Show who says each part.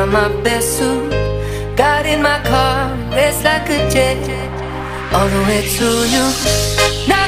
Speaker 1: on my best suit, got in my car, raced like a jet all the way to you. Now